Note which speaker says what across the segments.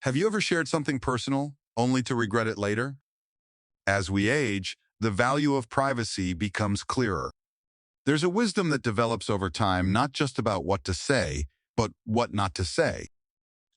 Speaker 1: Have you ever shared something personal only to regret it later? As we age, the value of privacy becomes clearer. There's a wisdom that develops over time, not just about what to say, but what not to say.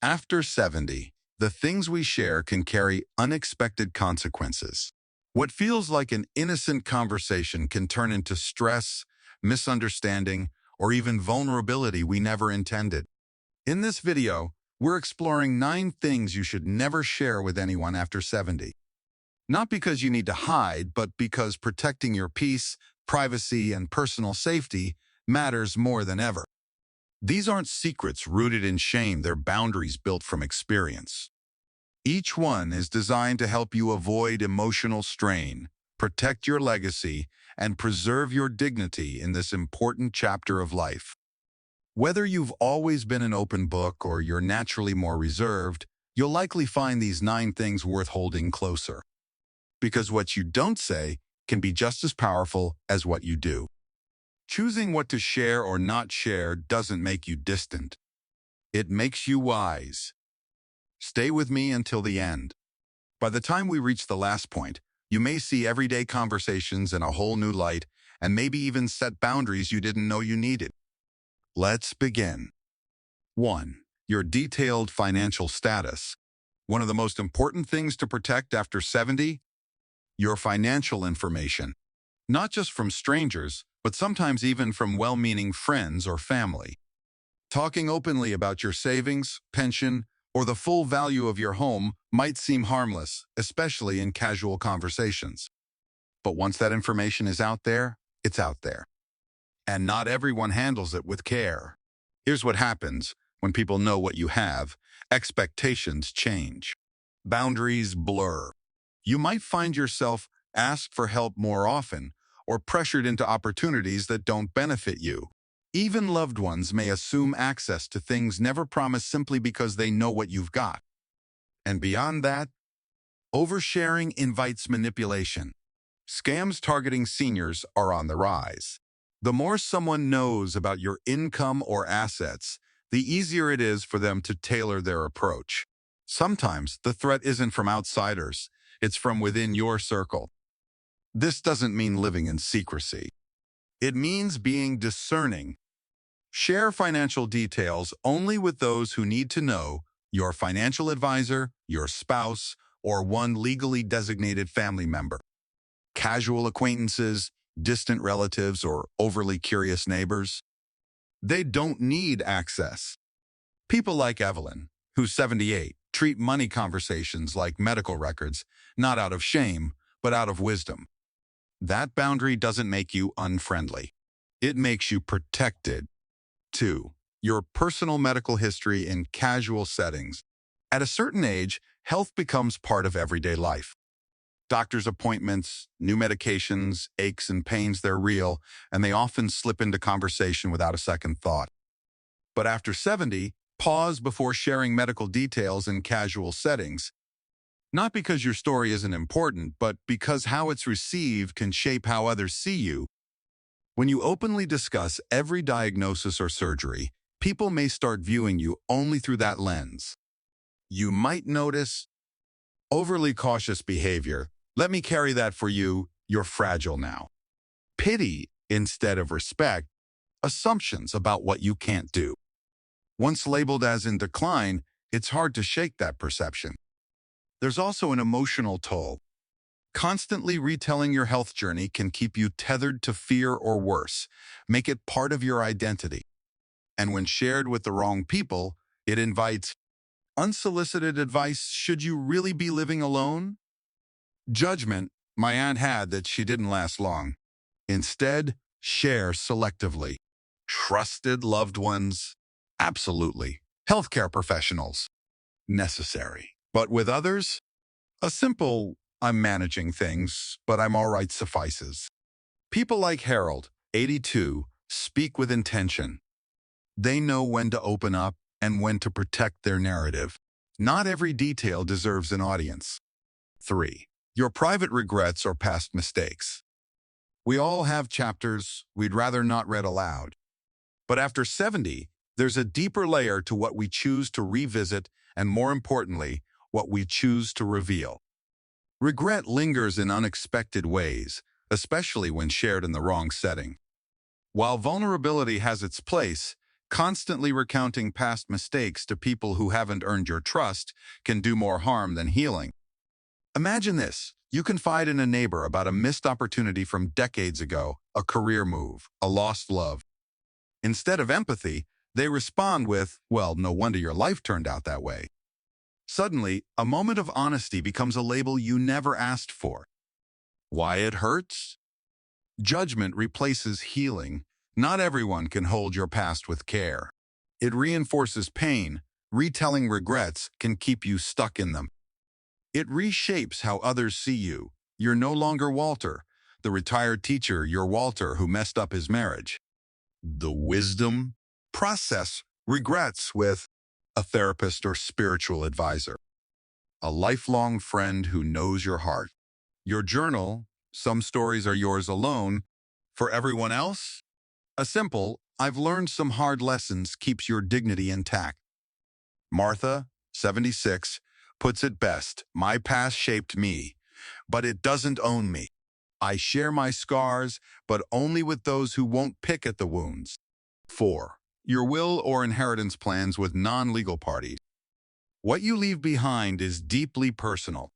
Speaker 1: After 70, the things we share can carry unexpected consequences. What feels like an innocent conversation can turn into stress, misunderstanding, or even vulnerability we never intended. In this video, we're exploring 9 things you should never share with anyone after 70. Not because you need to hide, but because protecting your peace, privacy, and personal safety matters more than ever. These aren't secrets rooted in shame, they're boundaries built from experience. Each one is designed to help you avoid emotional strain, protect your legacy, and preserve your dignity in this important chapter of life. Whether you've always been an open book or you're naturally more reserved, you'll likely find these 9 things worth holding closer. Because what you don't say can be just as powerful as what you do. Choosing what to share or not share doesn't make you distant. It makes you wise. Stay with me until the end. By the time we reach the last point, you may see everyday conversations in a whole new light and maybe even set boundaries you didn't know you needed. Let's begin. 1. Your detailed financial status. One of the most important things to protect after 70? Your financial information. Not just from strangers, but sometimes even from well-meaning friends or family. Talking openly about your savings, pension, or the full value of your home might seem harmless, especially in casual conversations. But once that information is out there, it's out there. And not everyone handles it with care. Here's what happens when people know what you have. Expectations change. Boundaries blur. You might find yourself asked for help more often or pressured into opportunities that don't benefit you. Even loved ones may assume access to things never promised simply because they know what you've got. And beyond that, oversharing invites manipulation. Scams targeting seniors are on the rise. The more someone knows about your income or assets, the easier it is for them to tailor their approach. Sometimes the threat isn't from outsiders, it's from within your circle. This doesn't mean living in secrecy. It means being discerning. Share financial details only with those who need to know: your financial advisor, your spouse, or one legally designated family member. Casual acquaintances, distant relatives, or overly curious neighbors, they don't need access. People like Evelyn, who's 78, treat money conversations like medical records, not out of shame, but out of wisdom. That boundary doesn't make you unfriendly. It makes you protected. 2. Your personal medical history in casual settings. At a certain age, health becomes part of everyday life. Doctor's appointments, new medications, aches and pains, they're real, and they often slip into conversation without a second thought. But after 70, pause before sharing medical details in casual settings. Not because your story isn't important, but because how it's received can shape how others see you. When you openly discuss every diagnosis or surgery, people may start viewing you only through that lens. You might notice overly cautious behavior. Let me carry that for you. You're fragile now. Pity instead of respect. Assumptions about what you can't do. Once labeled as in decline, it's hard to shake that perception. There's also an emotional toll. Constantly retelling your health journey can keep you tethered to fear or worse, make it part of your identity. And when shared with the wrong people, it invites unsolicited advice. Should you really be living alone? Judgment. My aunt had that she didn't last long. Instead, share selectively. Trusted loved ones? Absolutely. Healthcare professionals? Necessary. But with others, a simple, I'm managing things, but I'm all right suffices. People like Harold, 82, speak with intention. They know when to open up and when to protect their narrative. Not every detail deserves an audience. 3. Your private regrets or past mistakes. We all have chapters we'd rather not read aloud. But after 70, There's a deeper layer to what we choose to revisit and, more importantly, what we choose to reveal. Regret lingers in unexpected ways, especially when shared in the wrong setting. While vulnerability has its place, constantly recounting past mistakes to people who haven't earned your trust can do more harm than healing. Imagine this. You confide in a neighbor about a missed opportunity from decades ago, a career move, a lost love. Instead of empathy, they respond with, "Well, no wonder your life turned out that way." Suddenly, a moment of honesty becomes a label you never asked for. Why it hurts? Judgment replaces healing. Not everyone can hold your past with care. It reinforces pain. Retelling regrets can keep you stuck in them. It reshapes how others see you. You're no longer Walter, the retired teacher. You're Walter who messed up his marriage. The wisdom? Process regrets with a therapist or spiritual advisor. A lifelong friend who knows your heart. Your journal, some stories are yours alone. For everyone else, a simple, "I've learned some hard lessons," keeps your dignity intact. Martha, 76, puts it best: "My past shaped me, but it doesn't own me. I share my scars, but only with those who won't pick at the wounds." 4. Your will or inheritance plans with non-legal parties. What you leave behind is deeply personal.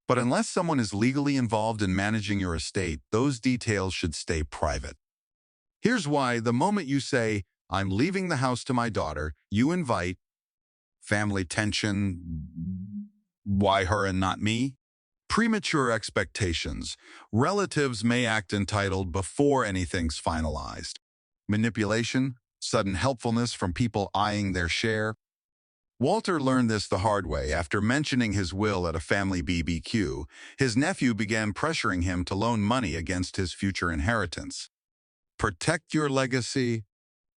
Speaker 1: But unless someone is legally involved in managing your estate, those details should stay private. Here's why: the moment you say, "I'm leaving the house to my daughter," you invite family tension. Why her and not me? Premature expectations. Relatives may act entitled before anything's finalized. Manipulation. Sudden helpfulness from people eyeing their share. Walter learned this the hard way. After mentioning his will at a family BBQ, his nephew began pressuring him to loan money against his future inheritance. Protect your legacy.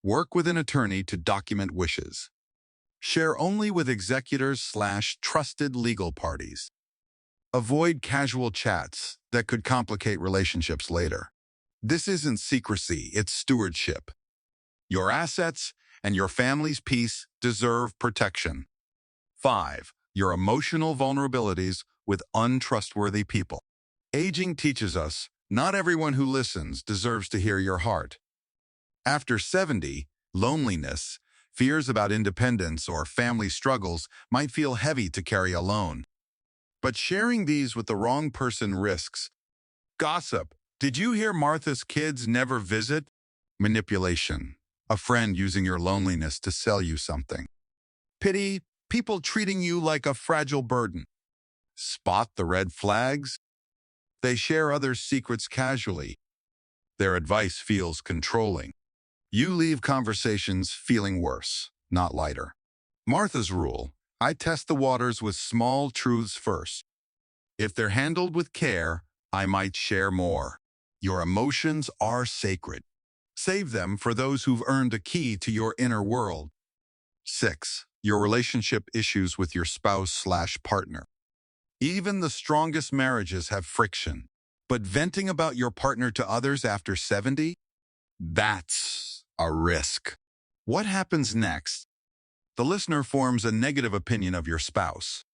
Speaker 1: Work with an attorney to document wishes. Share only with executors/trusted legal parties. Avoid casual chats that could complicate relationships later. This isn't secrecy, it's stewardship. Your assets and your family's peace deserve protection. 5. Your emotional vulnerabilities with untrustworthy people. Aging teaches us not everyone who listens deserves to hear your heart. After 70, loneliness, fears about independence, or family struggles might feel heavy to carry alone. But sharing these with the wrong person risks gossip. Did you hear Martha's kids never visit? Manipulation. A friend using your loneliness to sell you something. Pity. People treating you like a fragile burden. Spot the red flags. They share others' secrets casually. Their advice feels controlling. You leave conversations feeling worse, not lighter. Martha's rule: I test the waters with small truths first. If they're handled with care, I might share more. Your emotions are sacred. Save them for those who've earned a key to your inner world. 6. Your relationship issues with your spouse/partner. Even the strongest marriages have friction. But venting about your partner to others after 70? That's a risk. What happens next? The listener forms a negative opinion of your spouse.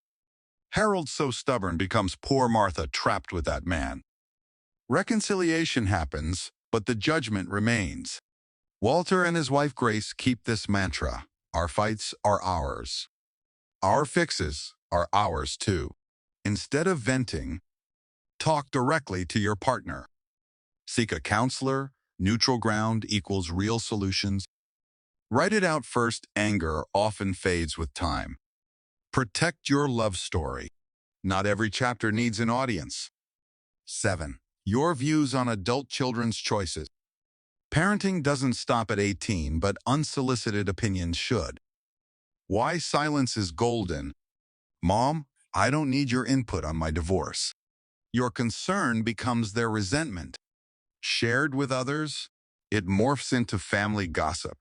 Speaker 1: Harold, so stubborn, becomes poor Martha, trapped with that man. Reconciliation happens, but the judgment remains. Walter and his wife Grace keep this mantra: our fights are ours. Our fixes are ours too. Instead of venting, talk directly to your partner. Seek a counselor. Neutral ground equals real solutions. Write it out first. Anger often fades with time. Protect your love story. Not every chapter needs an audience. 7. Your views on adult children's choices. Parenting doesn't stop at 18, but unsolicited opinions should. Why silence is golden. Mom, I don't need your input on my divorce. Your concern becomes their resentment. Shared with others, it morphs into family gossip.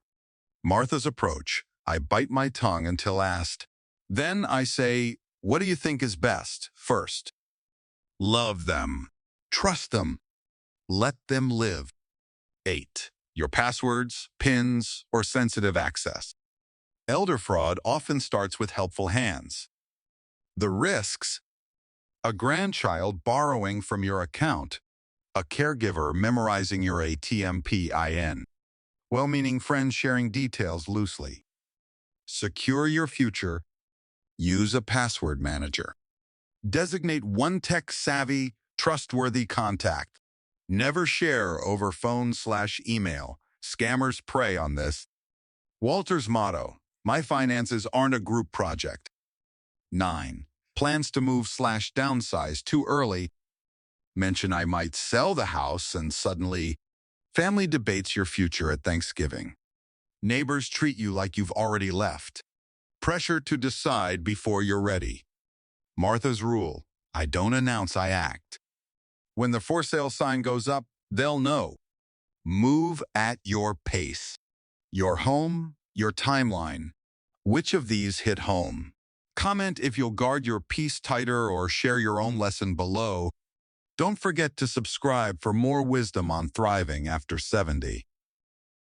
Speaker 1: Martha's approach: I bite my tongue until asked. Then I say, what do you think is best? First, love them. Trust them. Let them live. 8. Your passwords, PINs, or sensitive access. Elder fraud often starts with helpful hands. The risks: a grandchild borrowing from your account, a caregiver memorizing your ATM PIN, well-meaning friends sharing details loosely. Secure your future. Use a password manager. Designate one tech-savvy, trustworthy contact. Never share over phone/email. Scammers prey on this. Walter's motto: my finances aren't a group project. 9. Plans to move/downsize too early. Mention I might sell the house and suddenly family debates your future at Thanksgiving. Neighbors treat you like you've already left. Pressure to decide before you're ready. Martha's rule: I don't announce, I act. When the for sale sign goes up, they'll know. Move at your pace. Your home, your timeline. Which of these hit home? Comment if you'll guard your peace tighter or share your own lesson below. Don't forget to subscribe for more wisdom on thriving after 70.